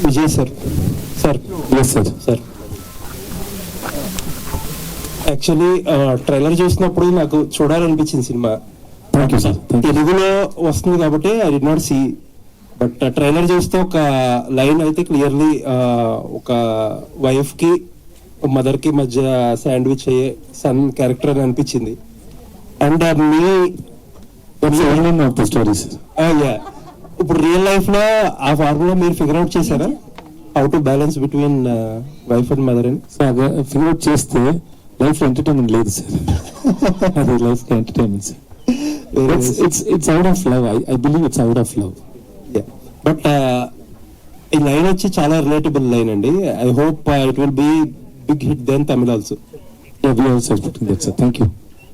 Vijay sir. Sir yes sir. Sir actually trailer చూసినప్పుడు నాకు చూడాలనిపించింది సినిమా. Thank you sir. తెలుగులో వస్తుంది కాబట్టి I did not see, but trailer చూస్తే ఒక లైన్ అయితే క్లియర్లీ ఒక వైఫ్ కి మదర్ కి మధ్య శాండ్విచ్ అయ్యే సన్ క్యారెక్టర్ అని అనిపించింది. అండ్ మీ స్టోరీస్ ఇప్పుడు రియల్ లైఫ్ లో ఆ ఫార్ములా మీరు ఫిగర్ అవుట్ చేశారా? How to balance between wife and mother అని ఫిగర్ అవుట్ చేస్తే లైఫ్ ఎంటర్టైన్మెంట్ లేదు సార్. అది life entertainment sir. It's out of love. I believe it's out of love. But ఈ line వచ్చి చాలా రిలేటబుల్ లైన్ అండి. I hope it will be big hit then Tamil also. We also expecting that, sir. Thank you.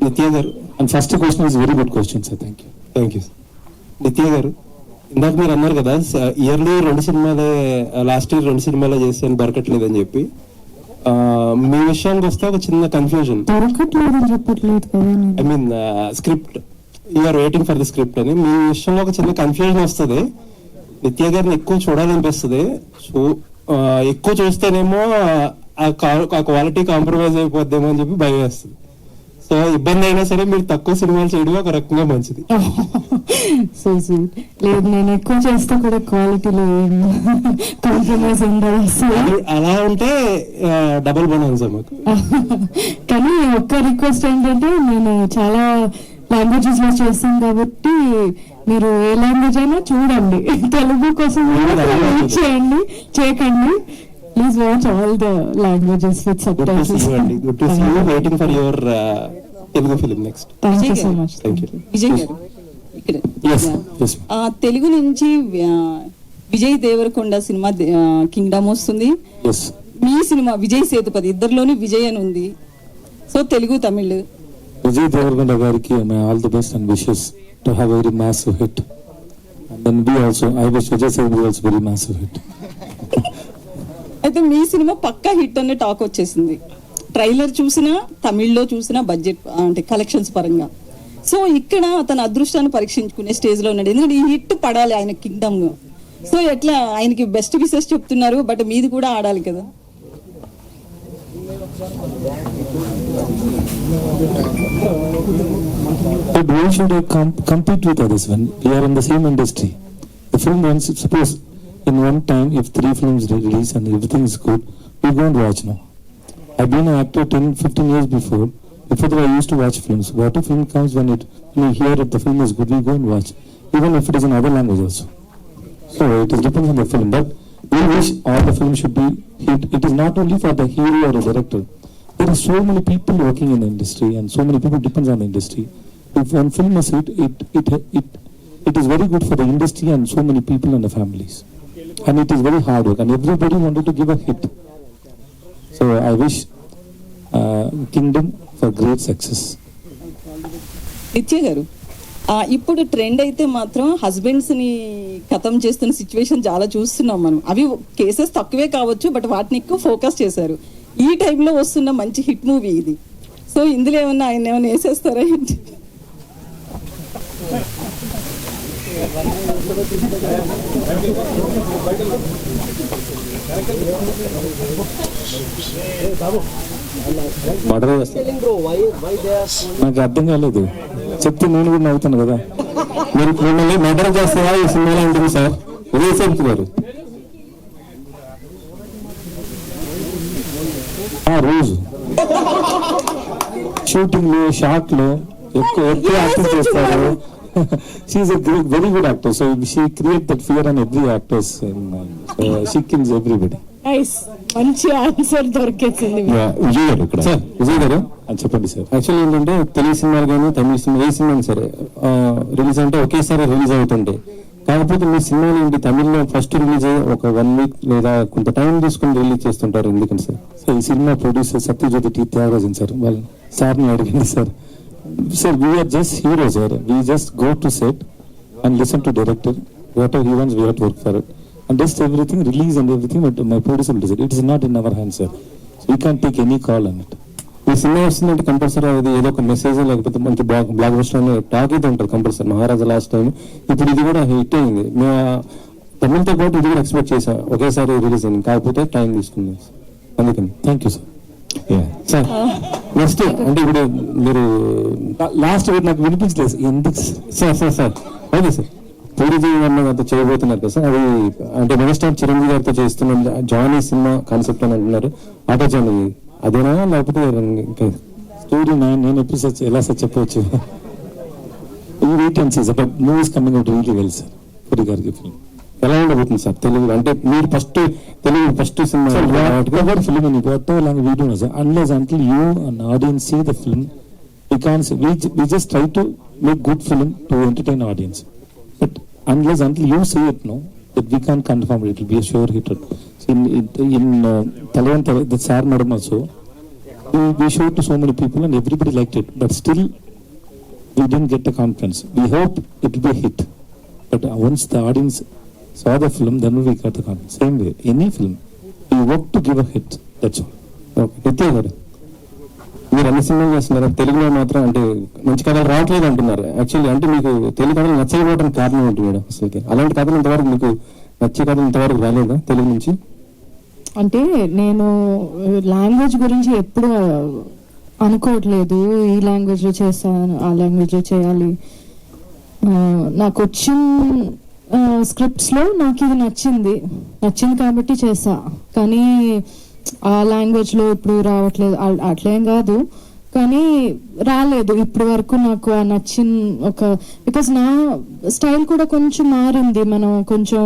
నిత్య గారు, and first question is very good question, sir. Thank you. Thank you. నిత్య గారు, ఇందాక మీరు అన్నారు కదా ఇయర్లీ 2 సినిమాలే, లాస్ట్ ఇయర్ 2 సినిమాలే చేసాను దొరకట్లేదని చెప్పి. మీ విషయానికి వస్తే ఒక చిన్న confusion. I mean script, you're waiting for the script అని మీ విషయంలో ఒక చిన్న కన్ఫ్యూజన్ వస్తుంది. నిత్య గారిని ఎక్కువ చూడాలనిపిస్తుంది. సో ఎక్కువ చూస్తేనేమో ఆ క్వాలిటీ కాంప్రమైజ్ అయిపోద్దేమో అని చెప్పి భయం వేస్తుంది. సో ఇబ్బంది అయినా సరే మీరు తక్కువ సినిమాలు చేయడం ఒక రకంగా మంచిది. సో లేదు, నేను ఎక్కువ చేస్తే కూడా క్వాలిటీలో కాంప్రమైజ్ ఉండదు. అలా ఉంటే డబుల్ బోనస్ మాకు. కానీ ఒక్క రిక్వెస్ట్ ఏంటంటే, నేను చాలా లాంగ్వేజెస్ లో చేస్తాను కాబట్టి మీరు ఏ లాంగ్వేజ్ అయినా చూడండి, తెలుగు కోసం చేయండి, చేయకండి. Please watch all the languages with subtitles. Good to see you. Waiting for your Telugu film next. Thank you so much. Thank you. Vijay గారు, ఇక్కడ Yes. తెలుగు నుంచి విజయ్ దేవరకొండ సినిమా కింగ్డమ్ వస్తుంది. Yes. మీ సినిమా విజయ్ సేతుపతి, ఇద్దరిలోని విజయ్ అని ఉంది. So Telugu Tamil. Vijay Devarkonda gariki all the best and wishes to have a very massive hit. And then we also, I wish Vijay Sethupathi also very massive hit. అయితే మీ cinema పక్కా hit అనే talk వచ్చేసింది. Trailer చూసినా, తమిళ్లో చూసినా, budget అంటే collections పరంగా. So ఇక్కడ తన అదృష్టాన్ని పరీక్షించుకునే స్టేజ్ లో ఉన్నాడు. ఎందుకంటే ఈ హిట్ పడాలి ఆయన కింగ్డమ్. సో ఎట్లా ఆయనకి బెస్ట్ విషెస్ చెప్తున్నారు, బట్ మీది కూడా ఆడాలి కదా. But why should I compete with others when we are in the same industry? The film runs, suppose in one time if 3 films release and everything is good, we go and watch now. I've been an actor 10-15 years before that I used to watch films. What a film comes when we hear that the film is good, we go and watch, even if it is in other language also. So it depends on the film, but we wish all the films should be hit. It is not only for the hero or the director. There are so many people working in the industry and so many people depends on the industry. If one film is hit, it is very good for the industry and so many people and the families. And it is very hard work and everybody wanted to give a hit. So I wish Kingdom for great success. నిత్య గారు, ఇప్పుడు trend అయితే మాత్రం husbands ని ఖతం చేస్తున్న situation చాలా చూస్తున్నాం మనం. అవి కేసెస్ తక్కువే కావచ్చు, బట్ వాటిని ఎక్కువ ఫోకస్ చేశారు. ఈ టైంలో వస్తున్న మంచి హిట్ మూవీ ఇది. సో ఇందులో ఏమన్నా ఆయన ఏమైనా వేసేస్తారా ఏంటి? నాకు అర్థం కాలేదు, చెప్తే నేను కూడా నవ్వుతాను కదా. మీరు మిమ్మల్ని మర్డర్ చేస్తారా ఈ సినిమాలో ఉంటుంది సార్. విజయ్ సేతుపతి గారు రోజు షూటింగ్ లో, షార్ట్ లో ఎక్కువ యాక్టింగ్ చేస్తారు. She is a very good actor, so she creates that fear in every actors, and she kills everybody. Nice, మంచి ఆన్సర్ దొరికేసింది. విజయ్ గారు ఇక్కడ సార్, విజయ్ గారు చెప్పండి సార్. యాక్చువల్లీ ఏంటంటే తెలుగు సినిమాలు కానీ తమిళ సినిమా ఏ సినిమా సరే రిలీజ్ అంటే ఒకేసారి రిలీజ్ అవుతుంటాయి. కాకపోతే మీ సినిమాలు ఏంటి తమిళ్లో ఫస్ట్ రిలీజ్ అయ్యి ఒక 1 వీక్ లేదా కొంత టైం తీసుకుని రిలీజ్ చేస్తుంటారు, ఎందుకని సార్? సార్ ఈ cinema producer Sathyajyothi T Thyagarajan sir, వాళ్ళు సార్ని అడిగింది sir. Sir we are just hero sir, we just go to set and listen to director, whatever he wants we have to work for it and just everything release and everything, but my producer will decide. It is not in our hands, sir, so we can't take any call on it. ఈ cinema వస్తుందంటే compulsory అది ఏదో ఒక message లేకపోతే మంచి block buster అని talk అయితే ఉంటుంది కంపల్సరీ. మహారాజా లాస్ట్ టైం, ఇప్పుడు ఇది కూడా హిట్ అయింది. మేము తమిళతో పాటు ఇది కూడా ఎక్స్పెక్ట్ చేసాం ఒకేసారి రిలీజ్ అయింది, కాకపోతే టైం తీసుకుంది అందుకని. Thank you sir. Sir next అంటే ఇప్పుడు మీరు లాస్ట్ నాకు వినిపించలేదు ఎందుకు sir sir sir okay sir, Puri ji అన్నతో చేయబోతున్నారు కదా సార్, అది అంటే మెగాస్టార్ చిరంజీవి గారితో చేస్తున్న జానీ సినిమా కాన్సెప్ట్ అని అంటున్నారు, ఆటో జానీ అదేనా లేకపోతే ఇంకా స్టోరీ నేను ఎప్పుడు సార్ ఎలా సార్ చెప్పవచ్చు? ఈ wait and see sir, but movies coming out really well sir. Puri గారికి ఫిల్మ్ ఎలా ఉండబోతుంది సార్ తెలుగు? అంటే మీరు తెలుగు ఫస్ట్ సినిమా film in whatever language we do, sir, unless until you an audience see the film, we can't say, we just try to make good film to entertain audience, but unless until you see it, no, that we can't confirm it will be a sure hit. So in Talavan the sir madam also, we showed to so many people and everybody liked it, but still we didn't get the confidence. We hope it will be a hit, but once the audience saw the film, then we got the confidence. Same way, any film we work to give a hit, that's all. Okay, నిత్య గారు మీరు అన్ని సినిమాలు చేస్తున్నారు, తెలుగులో మాత్రం అంటే మంచి కథలు రావట్లేదు అంటున్నారు. యాక్చువల్లీ అంటే మీకు తెలుగు కథలు నచ్చకపోవడానికి కారణం ఏంటి మేడం? అసలు అలాంటి కథలు ఇంతవరకు మీకు నచ్చే కథలు ఇంతవరకు రాలేదా తెలుగు నుంచి? అంటే నేను లాంగ్వేజ్ గురించి ఎప్పుడు అనుకోవట్లేదు, ఈ లాంగ్వేజ్ లో చేస్తాను ఆ లాంగ్వేజ్ లో చేయాలి. నాకు వచ్చిన స్క్రిప్ట్స్ లో నాకు ఇది నచ్చింది కాబట్టి చేసా, కానీ ఆ లాంగ్వేజ్ లో ఇప్పుడు రావట్లేదు అట్లేం కాదు, కానీ రాలేదు ఇప్పుడు వరకు నాకు ఆ నచ్చిన ఒక, బికాస్ నా స్టైల్ కూడా కొంచెం మారింది. మనం కొంచెం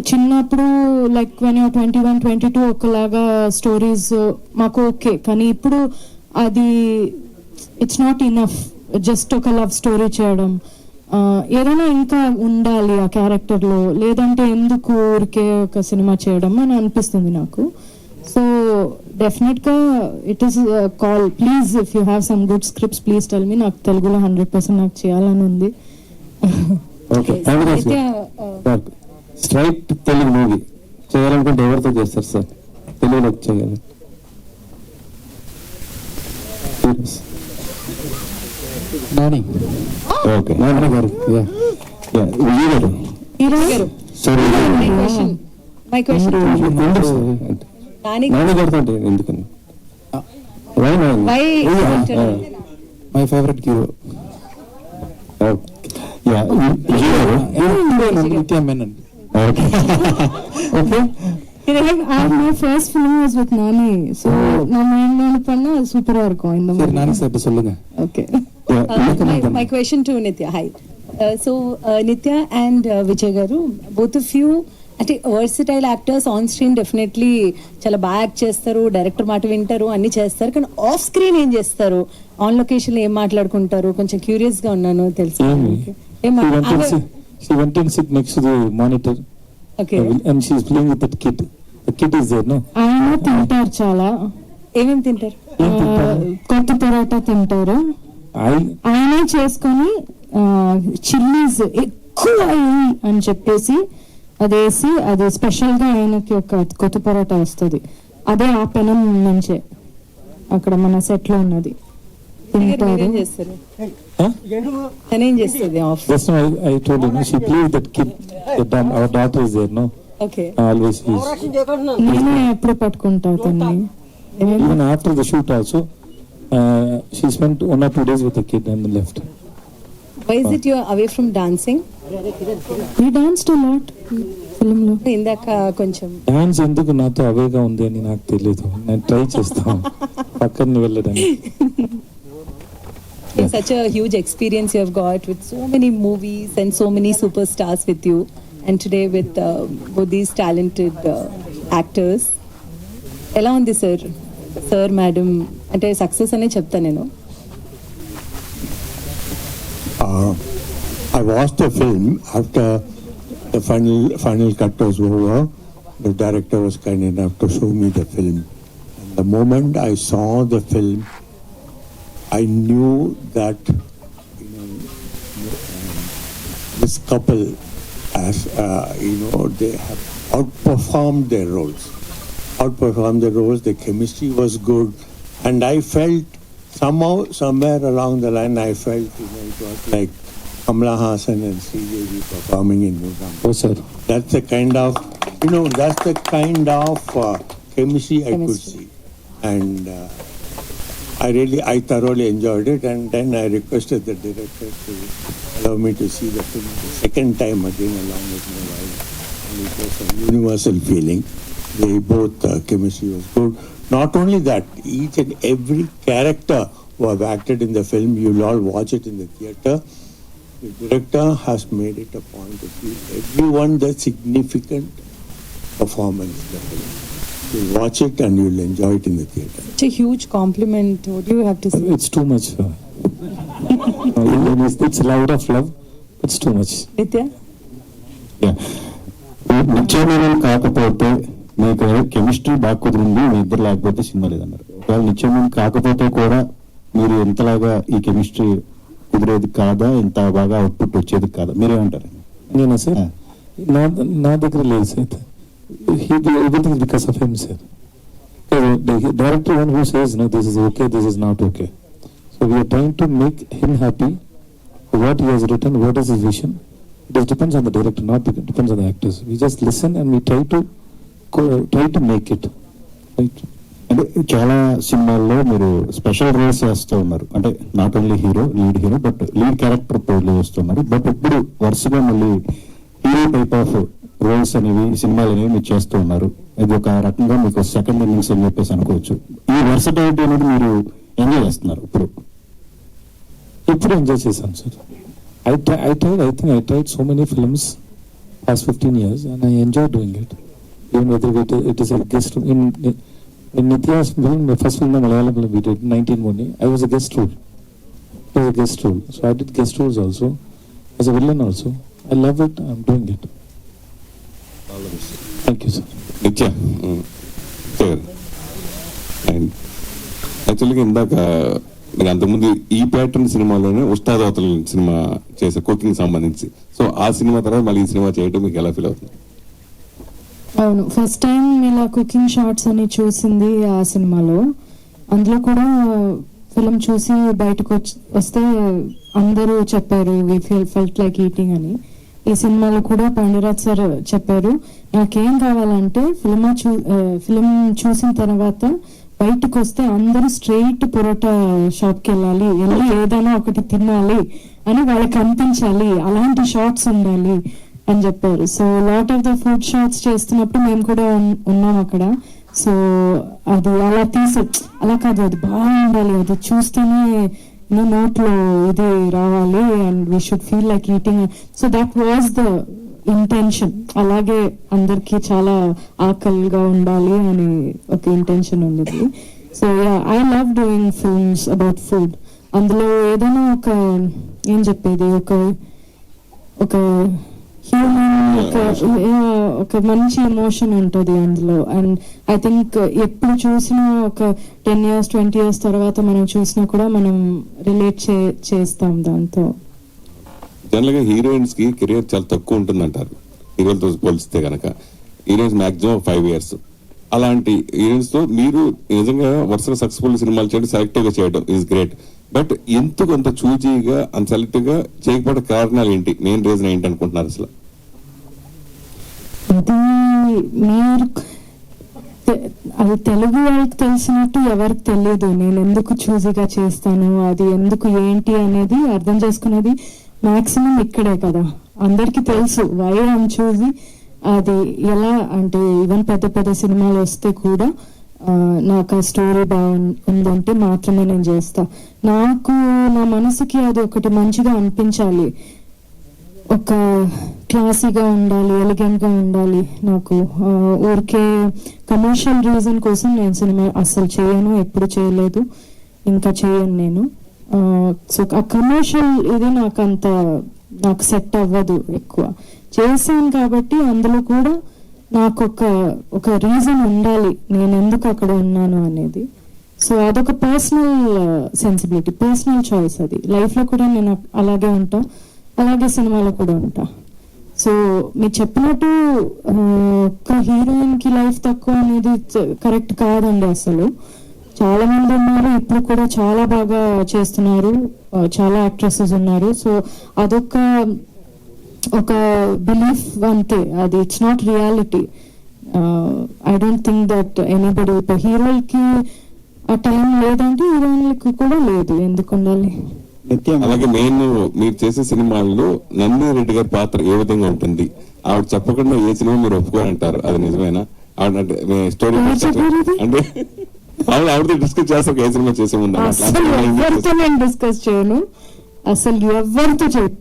చిన్నప్పుడు లైక్ 21, 22 ఒకలాగా స్టోరీస్ మాకు ఓకే, కానీ ఇప్పుడు అది ఇట్స్ నాట్ ఇనఫ్ జస్ట్ ఒక లవ్ స్టోరీ చేయడం. ఏదైనా ఇంకా ఉండాలి ఆ క్యారెక్టర్ లో, లేదంటే ఎందుకు ఊరికే ఒక సినిమా చేయడం అని అనిపిస్తుంది నాకు. సో డెఫినెట్ గా it is call, please if you have some good scripts please tell me. నాకు తెలుగులో 100% నాకు చేయాలని ఉంది. స్ట్రైట్ తెలుగు మూవీ చేయాలనుకుంటే ఎవరితో చేస్తారు సార్ తెలుగులో చేయాలి? నాని. ఓకే, నాని గారు. విజయ్ గారు సార్, మై క్వశ్చన్ నాని గారితో ఎందుకని? My favourite hero. నిత్య Menon. Okay. My first film was with Nani, so நான் என்ன பண்ணா சூப்பரா இருக்கும் இந்த மாதிரி. நானி சார் சொல்லுங்க. Okay. My question to Nitya. Hi. So Nitya and Vijay garu, both of you అంటే versatile actors. On screen definitely చాలా బాగా యాక్ట్ చేస్తారు, డైరెక్టర్ మాట వింటారు, అన్ని చేస్తారు, కానీ ఆఫ్ స్క్రీన్ ఏం చేస్తారు? ఆన్ లొకేషన్ లో ఏం మాట్లాడుకుంటారు? కొంచెం క్యూరియస్ గా ఉన్నాను తెలుసు. She went and sit next to the monitor. Okay. And she is playing with that kid. The kid is there, no? ఆయన తింటారు చాలా. ఏమేమి తింటారు? కొత్త పరోటా తింటారు. ఆయన చేసుకొని చిల్లీస్ ఎక్కువ అని చెప్పేసి అదేసి అది స్పెషల్ గా ఆయనకి ఒక కొత్త పరోటా వస్తుంది, అదే ఆ పెనం నుంచే అక్కడ మన సెట్ లో ఉన్నది తింటారు. తనేం చేస్తుంది of? Just now I told you, no? She plays that kid. Our daughter is there, no? Okay. Always is. నేనే ఎప్పుడు పట్టుకుంటా తన్ని. Even after the shoot also, she spent 1 or 2 days with the kid and then left. Why is it you are away from dancing? We danced a lot film లో. ఇందాక కొంచెం dance ఎందుకు నాతో అవేగా ఉంది అని నాకు తెలియదు, నేను ట్రై చేస్తాను పక్కన వెళ్ళడానికి. It's such a huge experience you have got with so many movies and so many superstars with you, and today with both these talented actors. ఎలా ఉంది సార్? సార్ మేడం అంటే సక్సెస్ అనే చెప్తాను నేను. I watched the film after the final cut was over. The director was kind enough to show me the film. And the moment I saw the film, I knew that this couple, as they have outperformed their roles. The chemistry was good, and I felt somewhere along the line, I felt it was like Kamala Hassan and Sridevi performing in Muzam. Oh, sir. That's the kind of chemistry I could see, and I thoroughly enjoyed it. And then I requested the director to allow me to see the film the second time again along with my wife, and it was a universal feeling. They both chemistry was good. Not only that, each and every character who have acted in the film, you'll all watch it in the theatre. The director has made it a point to give everyone the significant performance in the film. You'll watch it and you'll enjoy it in the theatre. It's a huge compliment. What do you have to say? It's too much. It's loud of love. It's too much. నిత్య, నిత్యమేనం కాకపోతే మీకు chemistry బాగా కుదిరింది, మీ ఇద్దరు లేకపోతే cinema లేదన్నారు. ఒకవేళ నిత్యమేనం కాకపోతే కూడా మీరు ఎంతలాగా ఈ కెమిస్ట్రీ కుదిరేది కాదా, ఇంత బాగా అవుట్పుట్ వచ్చేది కాదా, మీరేమంటారు? నేనా సార్? నా దగ్గర లేదు sir. Everything is because of him, sir. The director one who says, no, this is okay, this is not okay. So we are trying to make him happy. What he has written, what is his vision? It depends on the director, not depends on the actors. We just listen and we try to make it. Right? అంటే చాలా సినిమాల్లో మీరు special roles చేస్తూ ఉన్నారు, అంటే not only lead hero but lead character play చేస్తున్నారు. But ఇప్పుడు వరుసగా మళ్ళీ హీరో టైప్ ఆఫ్ రోల్స్ అనేవి సినిమాలు అనేవి మీరు చేస్తూ ఉన్నారు. ఇది ఒక రకంగా మీకు సెకండ్ ఇన్నింగ్స్ అని చెప్పేసి అనుకోవచ్చు. ఈ వర్సటిలిటీ అనేది మీరు ఎంజాయ్ చేస్తున్నారు ఇప్పుడు ఎంజాయ్ చేశాను sir. I tried so many films past 15 years and I enjoy doing it. Even whether it is a guest in Nitya's film, the first film in Malayalam film we did, 19 I was a guest role. So I did guest roles also, as a villain also. I love it, I'm doing it. Thank you, sir. నిత్య sir, and యాక్చువల్గా ఇందాక నేను అంతకుముందు ఈ pattern సినిమాలోనే ఉస్తాద్ అవతల cinema చేసే cooking సంబంధించి, సో ఆ సినిమా తర్వాత మళ్ళీ ఈ సినిమా చేయడం మీకు ఎలా ఫీల్ అవుతుంది? అవును, ఫస్ట్ టైం ఇలా కుకింగ్ షార్ట్స్ అని చూసింది ఆ సినిమాలో. అందులో కూడా ఫిలిం చూసి బయటకు వస్తే అందరూ చెప్పారు వి ఫెల్ట్ లైక్ ఈటింగ్ అని. ఈ సినిమాలో కూడా పాండురాజ్ సార్ చెప్పారు, నాకేం కావాలంటే ఫిలిం చూసిన తర్వాత బయటకు వస్తే అందరూ స్ట్రైట్ పొరోటా షాప్కి వెళ్ళి ఏదైనా ఒకటి తినాలి అని వాళ్ళకి అనిపించాలి, అలాంటి షార్ట్స్ ఉండాలి అని చెప్పారు. So lot of the food shorts చేస్తున్నప్పుడు మేము కూడా ఉన్నాం అక్కడ. సో అది అలా కాదు, అది బాగుండాలి, అది చూస్తేనే నోట్లో ఇది రావాలి and we should feel like eating. So that was the intention. అలాగే అందరికి చాలా ఆకలిగా ఉండాలి అని ఒక ఇంటెన్షన్ ఉండేది. So I love doing films about food. అందులో ఏదైనా ఏం చెప్పేది ఒక హ్యూమన్ ఒక మంచి ఎమోషన్ ఉంటుంది అందులో. అండ్ ఐ థింక్ ఎప్పుడు చూసినా ఒక 10 years 20 years తర్వాత మనం చూసినా కూడా మనం రిలేట్ చేస్తాం దాంతో. జనరల్ గా హీరోయిన్స్ కి కెరియర్ చాలా తక్కువ ఉంటుంది అంటారు, హీరోలతో పోలిస్తే కనుక. Heroines maximum 5 years. అలాంటి హీరోయిన్స్ తో మీరు నిజంగా వరుసగా సక్సెస్ఫుల్ సినిమాలు చేయడం, సెలెక్టివ్ గా చేయడం ఈజ్ గ్రేట్. బట్ ఎందుకు అంత చూజీగా అంత సెలెక్టివ్ గా చేయకపోవడం కారణాలు ఏంటి, మెయిన్ రీజన్ ఏంటి అనుకుంటున్నారు అసలు? అది తెలుగు వాళ్ళకి తెలిసినట్టు ఎవరికి తెలియదు. నేను ఎందుకు చూజీగా చేస్తాను, అది ఎందుకు ఏంటి అనేది అర్థం చేసుకునేది మాక్సిమం ఇక్కడే కదా. అందరికి తెలుసు వై ఐఎమ్ చూజీ. అది ఎలా అంటే ఈవెన్ పెద్ద పెద్ద సినిమాలు వస్తే కూడా నాకు ఆ స్టోరీ బాగుందంటే మాత్రమే నేను చేస్తా. నాకు నా మనసుకి అది ఒకటి మంచిగా అనిపించాలి. ఒక క్లాసీగా ఉండాలి, ఎలిగెంట్గా ఉండాలి. నాకు ఊరికే కమర్షియల్ రీజన్ కోసం నేను సినిమా అస్సలు చేయను, ఎప్పుడు చేయలేదు, ఇంకా చేయను నేను. సో ఆ కమర్షియల్ ఇది నాకు సెట్ అవ్వదు ఎక్కువ. చేశాను కాబట్టి అందులో కూడా నాకు ఒక రీజన్ ఉండాలి నేను ఎందుకు అక్కడ ఉన్నాను అనేది. సో అదొక పర్సనల్ సెన్సిబిలిటీ, పర్సనల్ చాయిస్. అది లైఫ్లో కూడా నేను అలాగే ఉంటా, అలాగే సినిమాలో కూడా ఉంటా. సో మీరు చెప్పినట్టు ఒక హీరోయిన్కి లైఫ్ తక్కువ అనేది కరెక్ట్ కాదండి అసలు. చాలా మంది ఉన్నారు, ఇప్పుడు కూడా చాలా బాగా చేస్తున్నారు, చాలా యాక్ట్రెసెస్ ఉన్నారు. సో అదొక బిలీఫ్ అంతే, అది it's not reality. I don't think that anybody, హీరోలకి ఆ టైం లేదంటే హీరోయిన్లకి కూడా లేదు, ఎందుకు ఉండాలి? అలాగే నేను మీరు చేసే సినిమాల్లో నందిని రెడ్డి గారి పాత్ర ఏ విధంగా ఉంటుంది? ఆవిడ చెప్పకుండా ఏ సినిమా మీరు ఒప్పుకోరంటారు, అది నిజమేనా? ఆవిడ స్టోరీ అంటే ఆవిడతో డిస్కస్ చేస్తారు ఏ సినిమా చేసే ముందు? అసలు ఎవరితో నేను డిస్కస్ చేయను, అసలు ఎవరితో చేయను.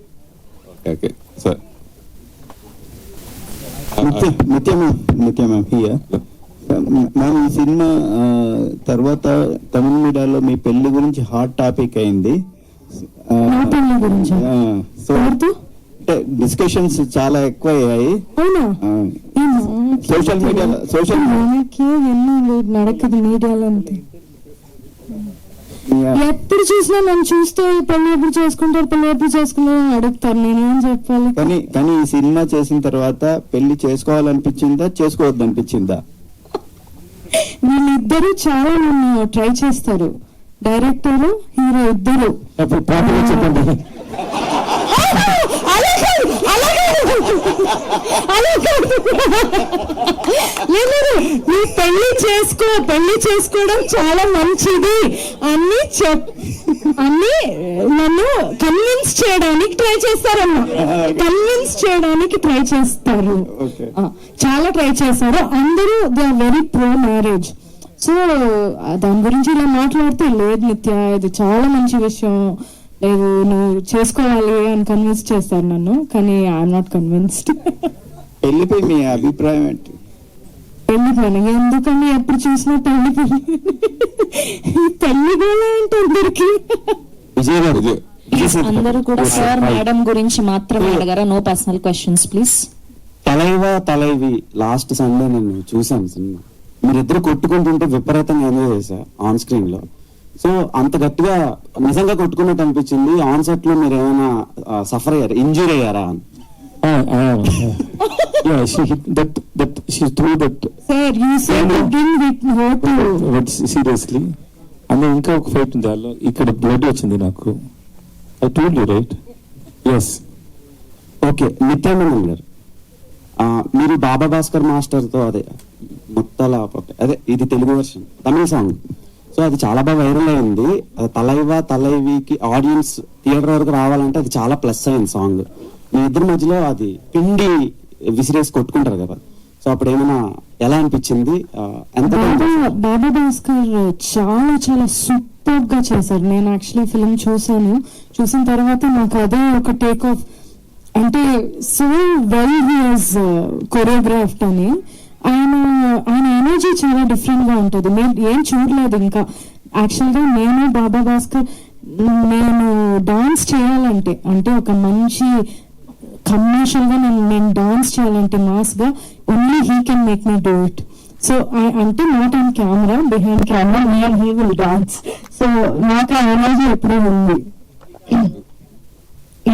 Okay sir. నిత్య మ్యామ్ హియర్. మ్యామ్, ఈ సినిమా తర్వాత తమిళ మీడియాలో మీ పెళ్లి గురించి హాట్ టాపిక్ అయింది. నా పెళ్లి గురించి సో అంటే డిస్కషన్స్ చాలా ఎక్కువ అయ్యాయి సోషల్ మీడియాలో. నడకదు మీడియాలో అంతే. ఎప్పుడు చూసినా నన్ను చూస్తే పెళ్లి ఎప్పుడు చేసుకుంటారు, పెళ్లి ఎప్పుడు చేసుకుంటారు అని అడుగుతారు, నేనేం చెప్పాలి? కానీ ఈ సినిమా చేసిన తర్వాత పెళ్లి చేసుకోవాలనిపించిందా, చేసుకోవద్దు అనిపించిందా? వీళ్ళిద్దరూ చాలా నన్ను ట్రై చేస్తారు, డైరెక్టర్ హీరో ఇద్దరు. చెప్పండి. నీ పెళ్లి చేసుకోవడం చాలా మంచిది అన్ని నన్ను కన్విన్స్ చేయడానికి ట్రై చేస్తారమ్మా, కన్విన్స్ చేయడానికి ట్రై చేస్తారు, చాలా ట్రై చేస్తారు అందరూ. They are very pro marriage. So దాని గురించి ఇలా మాట్లాడితే లేదు నిత్య, ఇది చాలా మంచి విషయం, లేదు నువ్వు చేసుకోవాలి అని కన్విన్స్ చేస్తారు నన్ను, కానీ ఐఎమ్ నాట్ కన్విన్స్డ్. పెళ్లిపై మీ అభిప్రాయం ఏంటి? పెళ్లి పని ఎందుకని ఎప్పుడు చూసినా పెళ్లి కూడా అంటే అందరికి అందరూ కూడా సార్ మేడం గురించి మాత్రమే అడగారా, no personal questions please. Thalaivi last Sunday నేను చూసాను సినిమా, మీరిద్దరు కొట్టుకుంటుంటే విపరీతంగా ఎంజాయ్ చేశా ఆన్ స్క్రీన్ లో. సో అంత గట్టిగా నిజంగా కొట్టుకున్నట్టు అనిపించింది. ఆన్ సెట్ లో మీరు ఏమైనా సఫర్ అయ్యారా, ఇంజూర్ అయ్యారా అని? సీరియస్లీ అందులో ఇంకా ఒక ఫైట్ ఉంది, దానిలో ఇక్కడ బ్లడ్ వచ్చింది నాకు. I told you right? Yes. Okay, Nithyanandan garu, మీరు బాబా భాస్కర్ మాస్టర్ తో అదే మొత్తాల అదే ఇది తెలుగు వర్షన్ తమిళ సాంగ్, సో అది చాలా బాగా వైరల్ అయింది. తలైవికి ఆడియన్స్ థియేటర్ వరకు రావాలంటే అది చాలా ప్లస్ అయింది సాంగ్. మీ ఇద్దరి మధ్యలో అది పిండి విసిరేసి కొట్టుకుంటారు కదా, సో అప్పుడు ఏమైనా ఎలా అనిపించింది? బాబా భాస్కర్ చాలా చాలా సూపర్ గా చేశారు. నేను యాక్చువల్లీ ఫిల్మ్ చూసిన తర్వాత నాకు అదే ఒక టేక్ ఆఫ్, అంటే so well he has choreographed అని. ఆయన ఎనర్జీ చాలా డిఫరెంట్ గా ఉంటుంది. మీరు ఏం చూడలేదు ఇంకా. యాక్చువల్ గా నేను బాబా భాస్కర్ నేను డాన్స్ చేయాలంటే, అంటే ఒక మంచి కమర్షియల్ గా నేను డాన్స్ చేయాలంటే మాస్ గా, only he can make me do it. So అంటే not on camera, behind camera me and he will dance. So నాకు ఆ ఎనర్జీ ఎప్పుడూ ఉంది.